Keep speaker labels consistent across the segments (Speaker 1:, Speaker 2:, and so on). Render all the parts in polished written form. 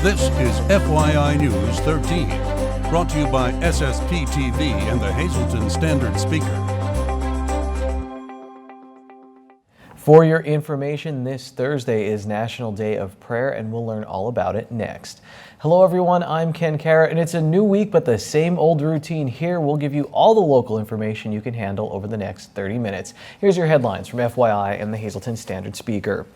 Speaker 1: This is FYI News 13, brought to you by SSPTV and the Hazleton Standard Speaker.
Speaker 2: For your information, this Thursday is National Day of Prayer, and we'll learn all about it next. Hello everyone, I'm Ken Kara, and it's a new week, but the same old routine here. We'll give you all the local information you can handle over the next 30 minutes. Here's your headlines from FYI and the Hazleton Standard Speaker.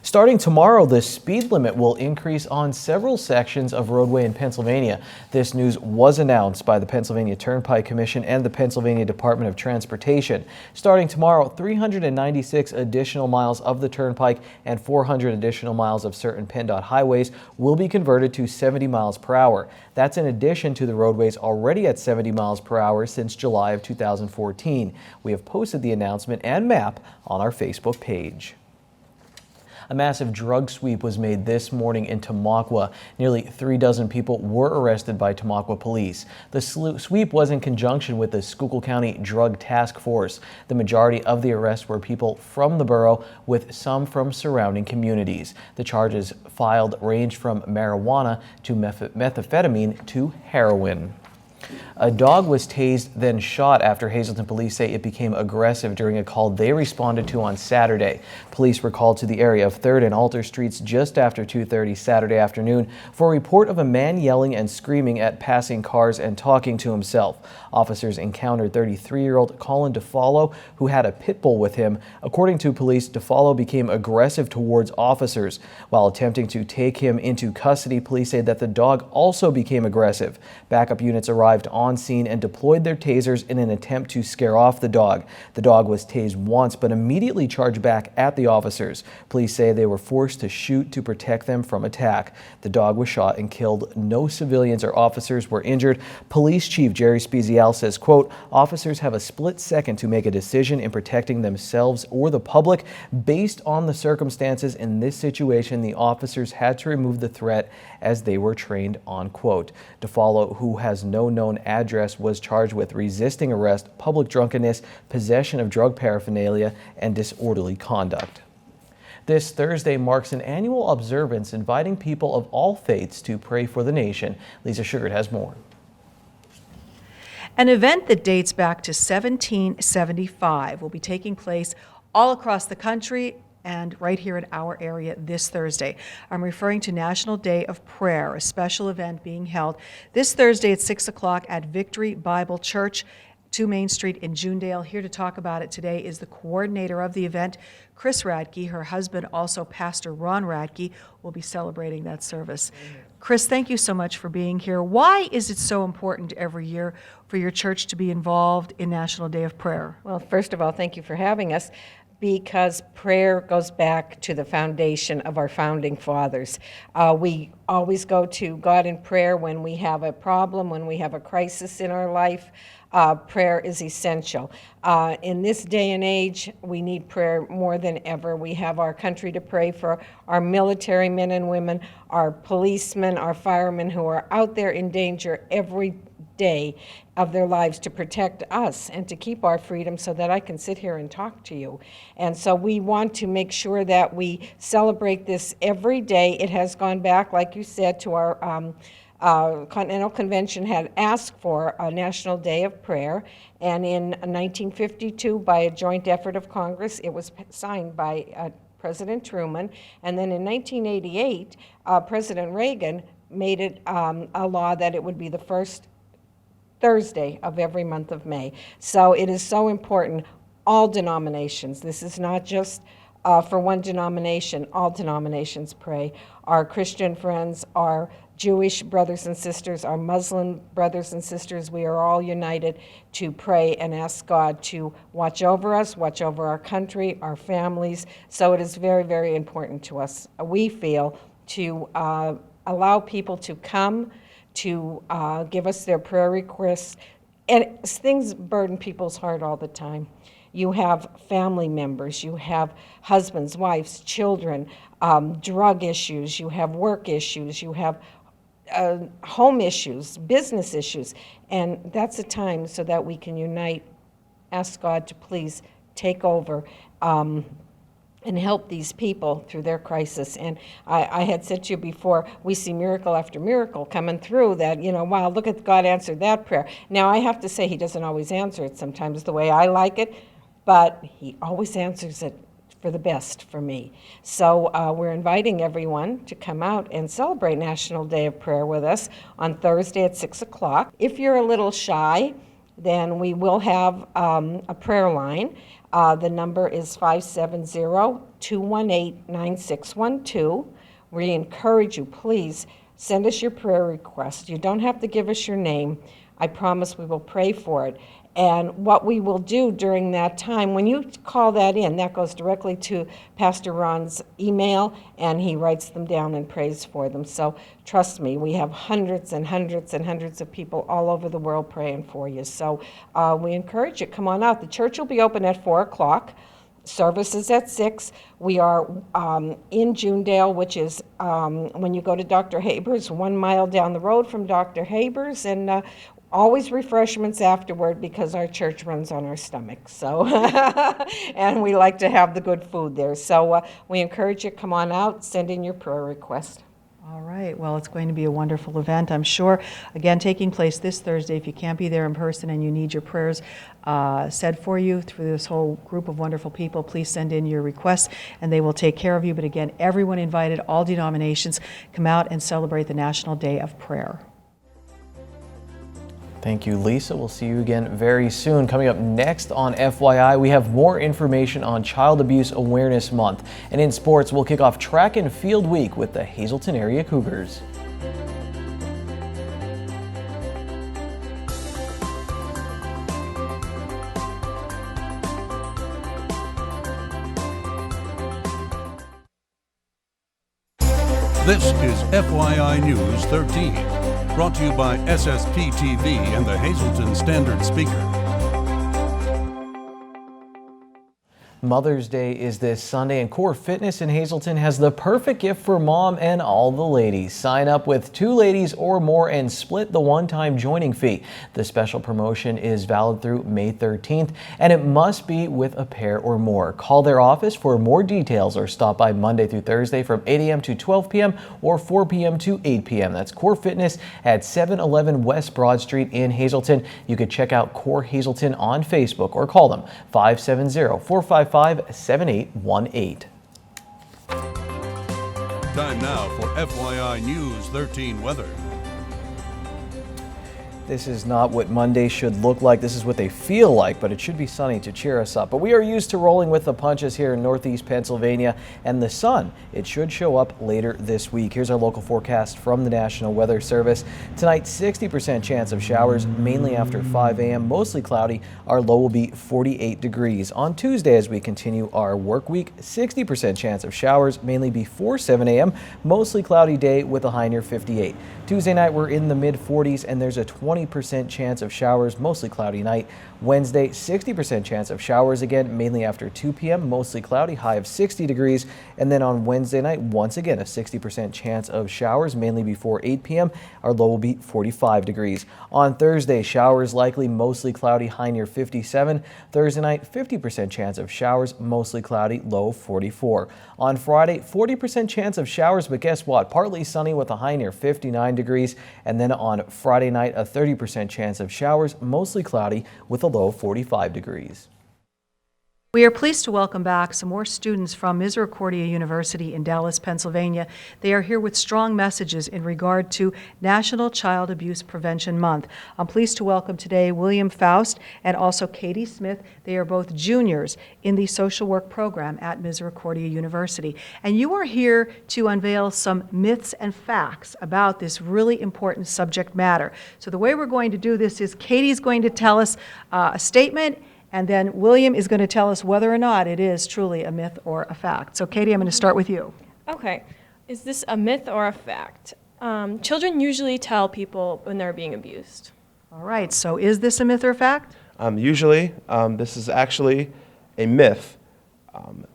Speaker 2: Starting tomorrow, the speed limit will increase on several sections of roadway in Pennsylvania. This news was announced by the Pennsylvania Turnpike Commission and the Pennsylvania Department of Transportation. Starting tomorrow, 396 additional miles of the Turnpike and 400 additional miles of certain PennDOT highways will be converted to 70 miles per hour. That's in addition to the roadways already at 70 miles per hour since July of 2014. We have posted the announcement and map on our Facebook page. A massive drug sweep was made this morning in Tamaqua. Nearly 36 people were arrested by Tamaqua police. The sweep was in conjunction with the Schuylkill County Drug Task Force. The majority of the arrests were people from the borough, with some from surrounding communities. The charges filed range from marijuana to methamphetamine to heroin. A dog was tased, then shot after Hazleton police say it became aggressive during a call they responded to on Saturday. Police were called to the area of 3rd and Alter Streets just after 2:30 Saturday afternoon for a report of a man yelling and screaming at passing cars and talking to himself. Officers encountered 33-year-old Colin DeFallo, who had a pit bull with him. According to police, DeFallo became aggressive towards officers. While attempting to take him into custody, police say that the dog also became aggressive. Backup units arrived on scene and deployed their tasers in an attempt to scare off the dog. The dog was tased once but immediately charged back at the officers. Police say they were forced to shoot to protect them from attack. The dog was shot and killed. No civilians or officers were injured. Police Chief Jerry Spezial says, quote, "Officers have a split second to make a decision in protecting themselves or the public. Based on the circumstances in this situation, the officers had to remove the threat as they were trained," on quote. DeFallo, who has no known address, was charged with resisting arrest, public drunkenness, possession of drug paraphernalia, and disorderly conduct. This Thursday marks an annual observance inviting people of all faiths to pray for the nation. Lisa Sugart has more.
Speaker 3: An event that dates back to 1775 will be taking place all across the country and right here in our area this Thursday. I'm referring to National Day of Prayer, a special event being held this Thursday at 6 o'clock at Victory Bible Church, 2 Main Street in Junedale. Here to talk about it today is the coordinator of the event, Chris Radke. Her husband, also Pastor Ron Radke, will be celebrating that service. Chris, thank you so much for being here. Why is it so important every year for your church to be involved in National Day of Prayer?
Speaker 4: Well, first of all, thank you for having us, because prayer goes back to the foundation of our founding fathers. We always go to God in prayer when we have a problem, when we have a crisis in our life. Prayer is essential. In this day and age, we need prayer more than ever. We have our country to pray for, our military men and women, our policemen, our firemen who are out there in danger every day of their lives to protect us and to keep our freedom so that I can sit here and talk to you. And so we want to make sure that we celebrate this every day. It has gone back, like you said, to our Continental Convention had asked for a National Day of Prayer, and in 1952, by a joint effort of Congress, it was signed by President Truman, and then in 1988, President Reagan made it a law that it would be the first Thursday of every month of May. So it is so important. All denominations, this is not just for one denomination, all denominations pray. Our Christian friends, our Jewish brothers and sisters, our Muslim brothers and sisters, we are all united to pray and ask God to watch over us, watch over our country, our families. So it is very, very important to us, we feel, to allow people to come, to give us their prayer requests. And things burden people's heart all the time. You have family members, you have husbands, wives, children, drug issues, you have work issues, you have home issues, business issues, and that's a time so that we can unite, ask God to please take over, and help these people through their crisis. And I had said to you before, we see miracle after miracle coming through that, wow, look at God answered that prayer. Now, I have to say he doesn't always answer it sometimes the way I like it, but he always answers it for the best for me. So we're inviting everyone to come out and celebrate National Day of Prayer with us on Thursday at 6 o'clock. If you're a little shy, then we will have a prayer line. The number is 570-218-9612. We encourage you, please send us your prayer request. You don't have to give us your name. I promise we will pray for it. And what we will do during that time, when you call that in, that goes directly to Pastor Ron's email, and he writes them down and prays for them. So trust me, we have hundreds and hundreds and hundreds of people all over the world praying for you. So we encourage you, come on out. The church will be open at 4 o'clock. Services at 6. We are in Junedale, which is when you go to Dr. Haber's, 1 mile down the road from Dr. Haber's, and always refreshments afterward because our church runs on our stomachs. So, and we like to have the good food there. So we encourage you, come on out, send in your prayer request.
Speaker 3: All right. Well, it's going to be a wonderful event, I'm sure. Again, taking place this Thursday. If you can't be there in person and you need your prayers said for you through this whole group of wonderful people, please send in your requests and they will take care of you. But again, everyone invited, all denominations, come out and celebrate the National Day of Prayer.
Speaker 2: Thank you, Lisa. We'll see you again very soon. Coming up next on FYI, we have more information on Child Abuse Awareness Month. And in sports, we'll kick off track and field week with the Hazleton Area Cougars.
Speaker 1: This is FYI News 13, brought to you by SSPTV and the Hazleton Standard Speaker.
Speaker 2: Mother's Day is this Sunday, and Core Fitness in Hazleton has the perfect gift for mom and all the ladies. Sign up with 2 ladies or more and split the one-time joining fee. The special promotion is valid through May 13th, and it must be with a pair or more. Call their office for more details or stop by Monday through Thursday from 8 a.m. to 12 p.m. or 4 p.m. to 8 p.m. That's Core Fitness at 711 West Broad Street in Hazleton. You could check out Core Hazleton on Facebook or call them 570-455-7818.
Speaker 1: Time now for FYI News 13 weather.
Speaker 2: This is not what Monday should look like. This is what they feel like, but it should be sunny to cheer us up. But we are used to rolling with the punches here in Northeast Pennsylvania, and the sun, it should show up later this week. Here's our local forecast from the National Weather Service. Tonight, 60% chance of showers, mainly after 5 a.m., mostly cloudy. Our low will be 48 degrees. On Tuesday, as we continue our work week, 60% chance of showers, mainly before 7 a.m., mostly cloudy day with a high near 58. Tuesday night, we're in the mid-40s, and there's a 20% chance of showers, mostly cloudy night. Wednesday, 60% chance of showers again, mainly after 2 p.m., mostly cloudy, high of 60 degrees. And then on Wednesday night, once again, a 60% chance of showers, mainly before 8 p.m. Our low will be 45 degrees. On Thursday, showers likely, mostly cloudy, high near 57. Thursday night, 50% chance of showers, mostly cloudy, low 44. On Friday, 40% chance of showers, but guess what? Partly sunny with a high near 59 degrees. And then on Friday night, a 30% chance of showers, mostly cloudy with a low 45 degrees.
Speaker 3: We are pleased to welcome back some more students from Misericordia University in Dallas, Pennsylvania. They are here with strong messages in regard to National Child Abuse Prevention Month. I'm pleased to welcome today William Faust and also Katie Smith. They are both juniors in the social work program at Misericordia University. And you are here to unveil some myths and facts about this really important subject matter. So the way we're going to do this is Katie's going to tell us a statement, and then William is going to tell us whether or not it is truly a myth or a fact. So Katie, I'm going to start with you.
Speaker 5: Okay. Is this a myth or a fact? Children usually tell people when they're being abused.
Speaker 3: All right. So is this a myth or a fact?
Speaker 6: Usually, this is actually a myth.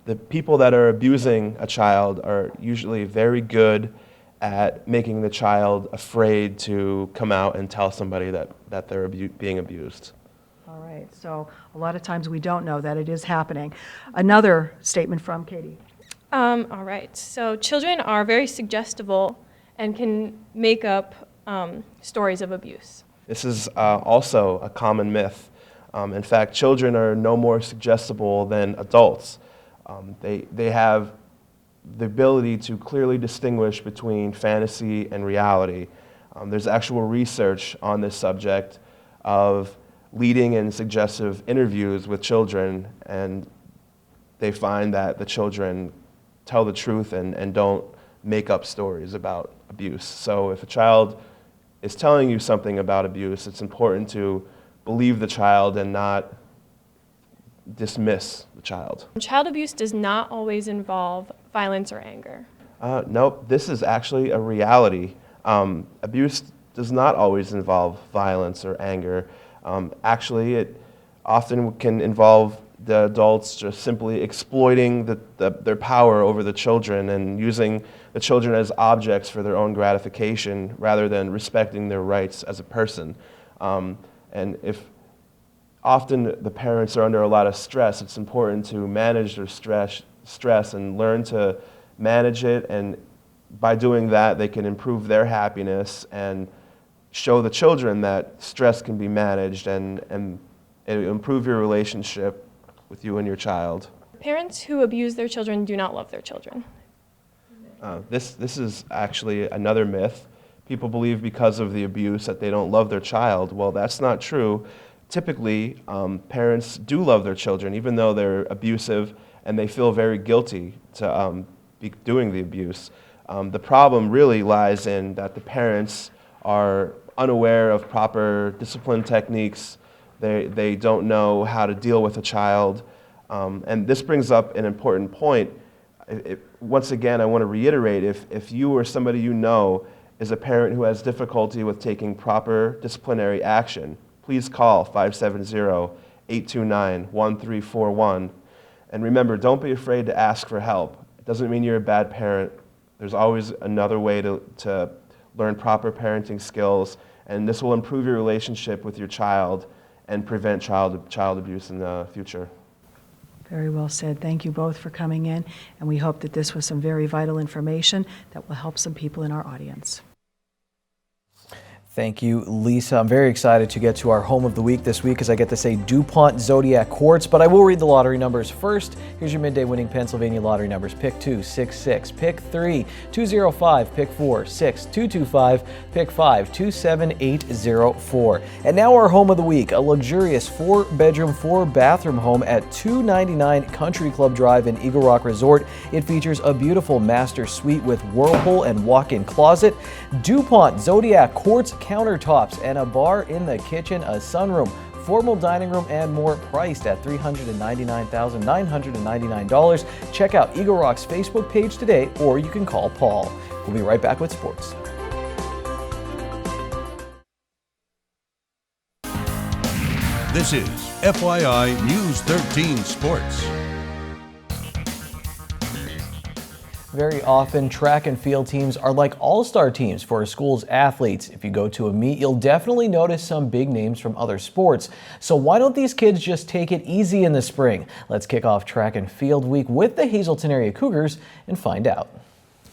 Speaker 6: The people that are abusing a child are usually very good at making the child afraid to come out and tell somebody that they're being abused.
Speaker 3: All right, so a lot of times we don't know that it is happening. Another statement from Katie.
Speaker 5: All right. So children are very suggestible and can make up stories of abuse.
Speaker 6: This is also a common myth. In fact, children are no more suggestible than adults. They have the ability to clearly distinguish between fantasy and reality. There's actual research on this subject of leading and suggestive interviews with children, and they find that the children tell the truth and don't make up stories about abuse. So if a child is telling you something about abuse, it's important to believe the child and not dismiss the child.
Speaker 5: Child abuse does not always involve violence or anger.
Speaker 6: Nope, this is actually a reality. Abuse does not always involve violence or anger. Actually, it often can involve the adults just simply exploiting their power over the children and using the children as objects for their own gratification rather than respecting their rights as a person. And if often the parents are under a lot of stress, it's important to manage their stress and learn to manage it, and by doing that they can improve their happiness and show the children that stress can be managed, and it'll improve your relationship with you and your child.
Speaker 5: Parents who abuse their children do not love their children.
Speaker 6: This is actually another myth. People believe because of the abuse that they don't love their child. Well, that's not true. Typically, parents do love their children, even though they're abusive, and they feel very guilty to be doing the abuse. The problem really lies in that the parents are unaware of proper discipline techniques. They don't know how to deal with a child. And this brings up an important point. Once again, I want to reiterate, if you or somebody you know is a parent who has difficulty with taking proper disciplinary action, please call 570-829-1341. And remember, don't be afraid to ask for help. It doesn't mean you're a bad parent. There's always another way to learn proper parenting skills, and this will improve your relationship with your child and prevent child abuse in the future.
Speaker 3: Very well said. Thank you both for coming in, and we hope that this was some very vital information that will help some people in our audience.
Speaker 2: Thank you, Lisa. I'm very excited to get to our home of the week this week as I get to say DuPont Zodiac Quartz, but I will read the lottery numbers first. Here's your midday winning Pennsylvania lottery numbers. Pick 2, 6, 6. Pick 3, 205. Pick 4, 6, 225. Pick 5, 27804. And now our home of the week, a luxurious 4-bedroom, 4-bathroom home at 299 Country Club Drive in Eagle Rock Resort. It features a beautiful master suite with whirlpool and walk-in closet, DuPont Zodiac Quartz countertops, and a bar in the kitchen, a sunroom, formal dining room, and more, priced at $399,999. Check out Eagle Rock's Facebook page today, or you can call Paul. We'll be right back with sports.
Speaker 1: This is FYI News 13 Sports.
Speaker 2: Very often, track and field teams are like all-star teams for a school's athletes. If you go to a meet, you'll definitely notice some big names from other sports. So why don't these kids just take it easy in the spring? Let's kick off track and field week with the Hazleton area Cougars and find out.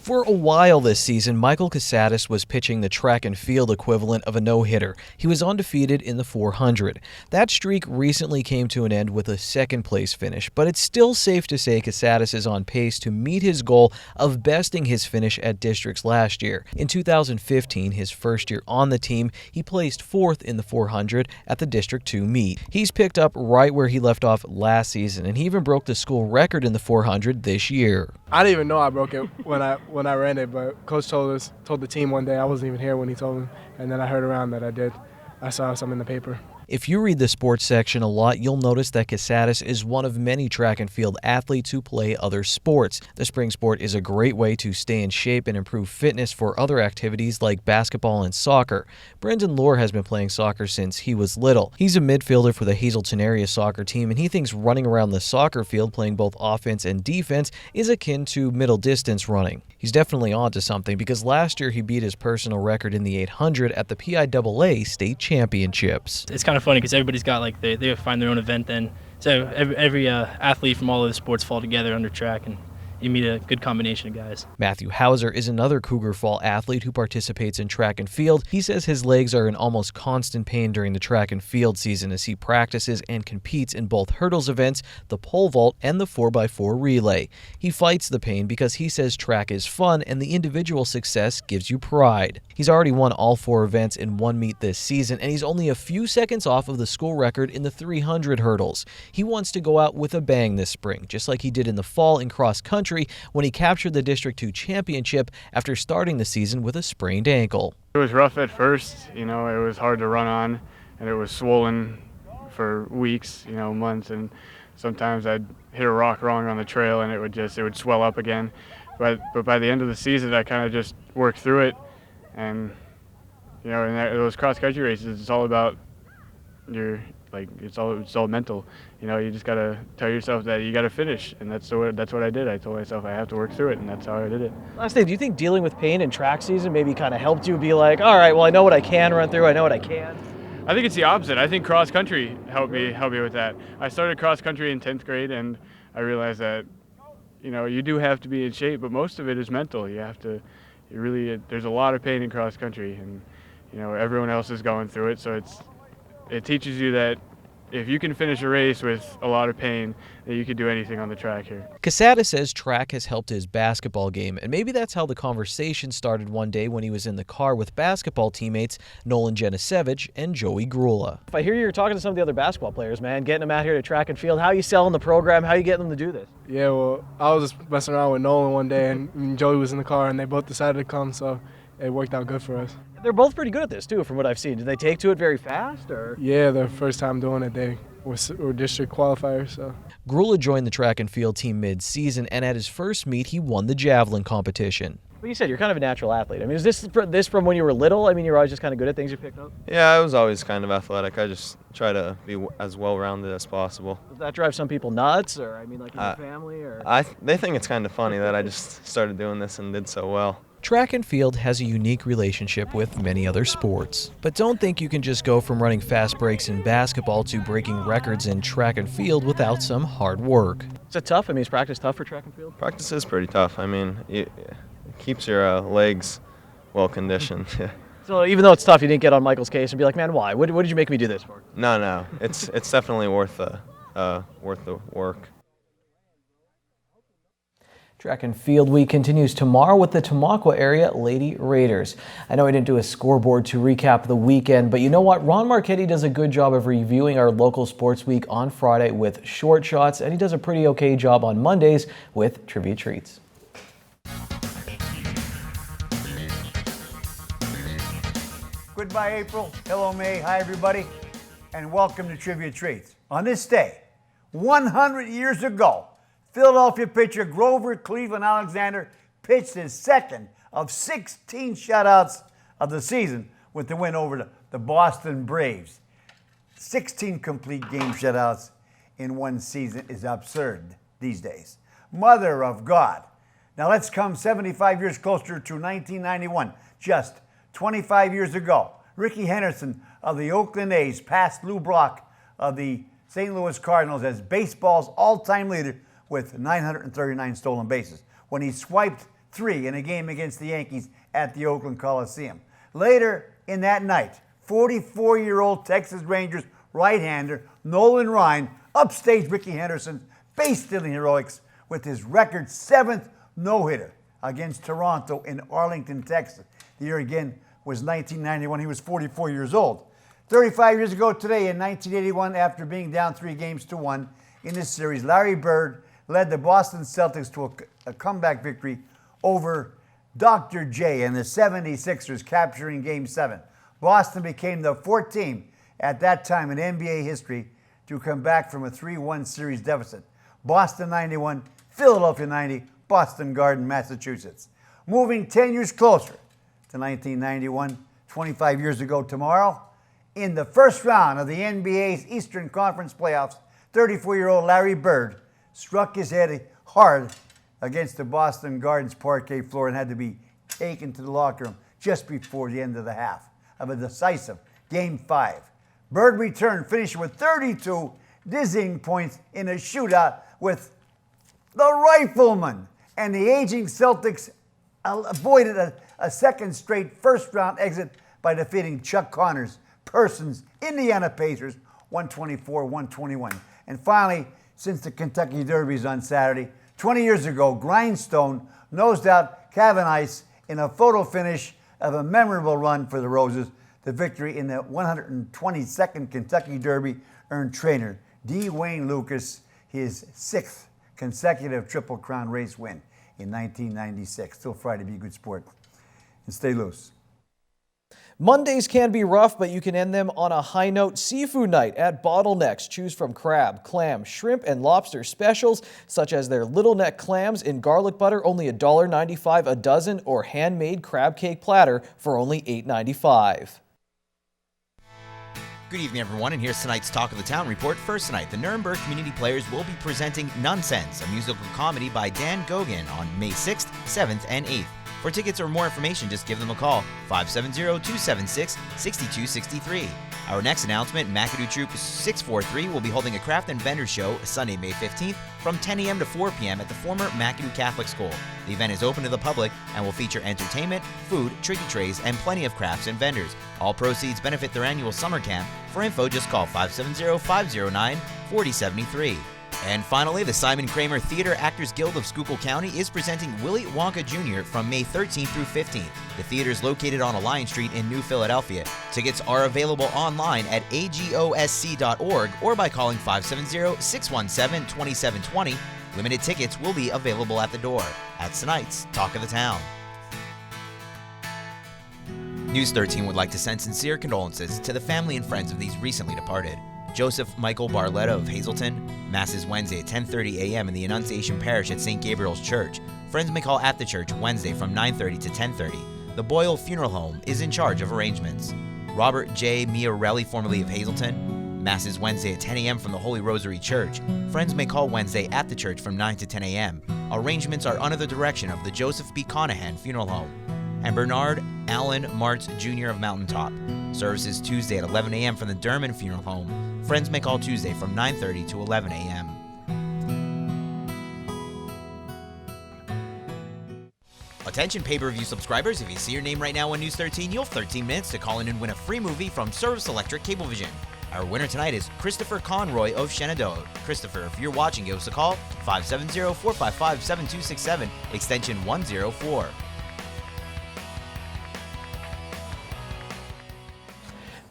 Speaker 2: For a while this season, Michael Casatis was pitching the track and field equivalent of a no-hitter. He was undefeated in the 400. That streak recently came to an end with a second-place finish, but it's still safe to say Casatis is on pace to meet his goal of besting his finish at districts last year. In 2015, his first year on the team, he placed 4th in the 400 at the District 2 meet. He's picked up right where he left off last season, and he even broke the school record in the 400 this year.
Speaker 7: I didn't even know I broke it when I ran it, but Coach told the team one day. I wasn't even here when he told me, and then I heard around that I did. I saw something in the paper.
Speaker 2: If you read the sports section a lot, you'll notice that Casatis is one of many track and field athletes who play other sports. The spring sport is a great way to stay in shape and improve fitness for other activities like basketball and soccer. Brendan Lohr has been playing soccer since he was little. He's a midfielder for the Hazleton area soccer team, and he thinks running around the soccer field playing both offense and defense is akin to middle distance running. He's definitely onto something because last year he beat his personal record in the 800 at the PIAA state championships.
Speaker 8: It's kind of funny because everybody's got like they find their own event then. So every athlete from all of the sports fall together under track, and you meet a good combination of guys.
Speaker 2: Matthew Hauser is another Cougar Fall athlete who participates in track and field. He says his legs are in almost constant pain during the track and field season as he practices and competes in both hurdles events, the pole vault, and the 4x4 relay. He fights the pain because he says track is fun and the individual success gives you pride. He's already won all 4 events in one meet this season, and he's only a few seconds off of the school record in the 300 hurdles. He wants to go out with a bang this spring, just like he did in the fall in cross country when he captured the District 2 championship after starting the season with a sprained ankle.
Speaker 9: It was rough at first, it was hard to run on, and it was swollen for weeks, months, and sometimes I'd hit a rock wrong on the trail and it would swell up again. But by the end of the season, I kind of just worked through it, and in those cross country races, it's all about it's all mental. You just gotta tell yourself that you gotta finish, and that's what I did. I told myself I have to work through it, and that's how I did it.
Speaker 2: Last thing, do you think dealing with pain in track season maybe kind of helped you be like, all right, well, I know what I can run through, I know what I can?
Speaker 9: I think it's the opposite. I think cross country helped me with that. I started cross country in 10th grade, and I realized that you do have to be in shape, but most of it is mental. There's a lot of pain in cross country, and everyone else is going through it, so it teaches you that if you can finish a race with a lot of pain, that you can do anything on the track here.
Speaker 2: Casada says track has helped his basketball game, and maybe that's how the conversation started one day when he was in the car with basketball teammates Nolan Janisevich and Joey Grula. If I hear you're talking to some of the other basketball players, man, getting them out here to track and field, how are you selling the program? How are you getting them to do this?
Speaker 7: Yeah, well, I was just messing around with Nolan one day, and Joey was in the car, and they both decided to come, so it worked out good for us.
Speaker 2: They're both pretty good at this, too, from what I've seen. Did they take to it very fast? Or?
Speaker 7: Yeah, their first time doing it, they were district qualifiers. So.
Speaker 2: Grula joined the track and field team mid-season, and at his first meet, he won the javelin competition. Well, you said you're kind of a natural athlete. I mean, is this from when you were little? I mean, you were always just kind of good at things you picked up?
Speaker 10: Yeah, I was always kind of athletic. I just try to be as well-rounded as possible.
Speaker 2: Does that drive some people nuts, or I mean, like in your family? Or?
Speaker 10: They think it's kind of funny that I just started doing this and did so well.
Speaker 2: Track and field has a unique relationship with many other sports. But don't think you can just go from running fast breaks in basketball to breaking records in track and field without some hard work. Is it tough? I mean, is practice tough for track and field?
Speaker 10: Practice is pretty tough. I mean, it keeps your legs well conditioned.
Speaker 2: So even though it's tough, you didn't get on Michael's case and be like, man, why? What did you make me do this for?
Speaker 10: No. It's definitely worth the work.
Speaker 2: Track and Field Week continues tomorrow with the Tamaqua area Lady Raiders. I know I didn't do a scoreboard to recap the weekend, but you know what? Ron Marchetti does a good job of reviewing our local sports week on Friday with short shots, and he does a pretty okay job on Mondays with trivia treats.
Speaker 11: Goodbye, April. Hello, May. Hi, everybody, and welcome to Trivia Treats. On this day, 100 years ago, Philadelphia pitcher Grover Cleveland Alexander pitched his second of 16 shutouts of the season with the win over the Boston Braves. 16 complete game shutouts in one season is absurd these days. Mother of God. Now let's come 75 years closer to 1991. Just 25 years ago, Ricky Henderson of the Oakland A's passed Lou Brock of the St. Louis Cardinals as baseball's all-time leader with 939 stolen bases when he swiped 3 in a game against the Yankees at the Oakland Coliseum. Later in that night, 44-year-old Texas Rangers right-hander Nolan Ryan upstaged Ricky Henderson's base-stealing heroics with his record 7th no-hitter against Toronto in Arlington, Texas. The year again was 1991. He was 44 years old. 35 years ago today, in 1981, after being down 3-1 in this series, Larry Bird led the Boston Celtics to a comeback victory over Dr. J and the 76ers, capturing Game 7. Boston became the 4th team at that time in NBA history to come back from a 3-1 series deficit. Boston 91, Philadelphia 90, Boston Garden, Massachusetts. Moving 10 years closer to 1991, 25 years ago tomorrow, in the first round of the NBA's Eastern Conference playoffs, 34-year-old Larry Bird struck his head hard against the Boston Garden's parquet floor and had to be taken to the locker room just before the end of the half of a decisive Game 5. Bird returned, finishing with 32 dizzying points in a shootout with the Rifleman. And the aging Celtics avoided a second straight first-round exit by defeating Chuck Connors' Persons Indiana Pacers 124-121. And finally, since the Kentucky Derby's on Saturday, 20 years ago, Grindstone nosed out Cavan Ice in a photo finish of a memorable run for the Roses. The victory in the 122nd Kentucky Derby earned trainer D. Wayne Lucas his 6th consecutive Triple Crown race win in 1996. Still Friday, be a good sport and stay loose.
Speaker 2: Mondays can be rough, but you can end them on a high note. Seafood night at Bottlenecks. Choose from crab, clam, shrimp, and lobster specials, such as their little neck clams in garlic butter, only $1.95 a dozen, or handmade crab cake platter for only $8.95.
Speaker 12: Good evening, everyone, and here's tonight's Talk of the Town report. First tonight, the Nuremberg Community Players will be presenting Nonsense, a musical comedy by Dan Gogan on May 6th, 7th, and 8th. For tickets or more information, just give them a call, 570-276-6263. Our next announcement, McAdoo Troop 643 will be holding a craft and vendor show Sunday, May 15th from 10 a.m. to 4 p.m. at the former McAdoo Catholic School. The event is open to the public and will feature entertainment, food, tricky trays, and plenty of crafts and vendors. All proceeds benefit their annual summer camp. For info, just call 570-509-4073. And finally, the Simon Kramer Theater Actors Guild of Schuylkill County is presenting Willy Wonka Jr. from May 13th through 15th. The theater is located on Alliance Street in New Philadelphia. Tickets are available online at agosc.org or by calling 570-617-2720. Limited tickets will be available at the door. That's tonight's Talk of the Town. News 13 would like to send sincere condolences to the family and friends of these recently departed. Joseph Michael Barletta of Hazleton. Mass is Wednesday at 10:30 a.m. in the Annunciation Parish at St. Gabriel's Church. Friends may call at the church Wednesday from 9:30 to 10:30. The Boyle Funeral Home is in charge of arrangements. Robert J. Miarelli, formerly of Hazleton. Mass is Wednesday at 10 a.m. from the Holy Rosary Church. Friends may call Wednesday at the church from 9 to 10 a.m. Arrangements are under the direction of the Joseph B. Conahan Funeral Home. And Bernard Allen Martz Jr. of Mountaintop. Services Tuesday at 11 a.m. from the Derman Funeral Home. Friends may call Tuesday from 9:30 to 11 a.m. Attention pay-per-view subscribers, if you see your name right now on News 13, you'll have 13 minutes to call in and win a free movie from Service Electric Cablevision. Our winner tonight is Christopher Conroy of Shenandoah. Christopher, if you're watching, give us a call, 570-455-7267, extension 104.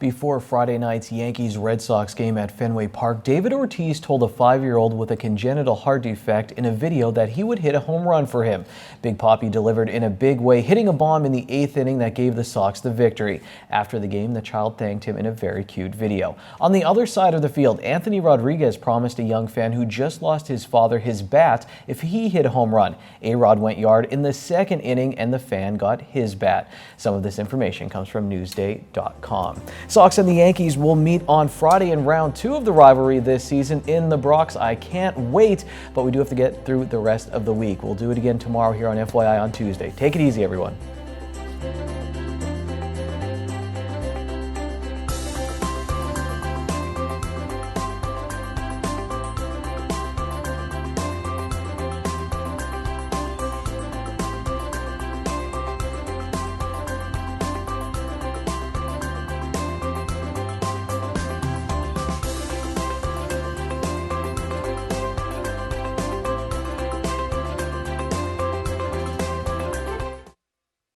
Speaker 2: Before Friday night's Yankees-Red Sox game at Fenway Park, David Ortiz told a 5-year-old with a congenital heart defect in a video that he would hit a home run for him. Big Papi delivered in a big way, hitting a bomb in the 8th inning that gave the Sox the victory. After the game, the child thanked him in a very cute video. On the other side of the field, Anthony Rodriguez promised a young fan who just lost his father his bat if he hit a home run. A-Rod went yard in the 2nd inning and the fan got his bat. Some of this information comes from Newsday.com. Sox and the Yankees will meet on Friday in round 2 of the rivalry this season in the Bronx. I can't wait, but we do have to get through the rest of the week. We'll do it again tomorrow here on FYI on Tuesday. Take it easy, everyone.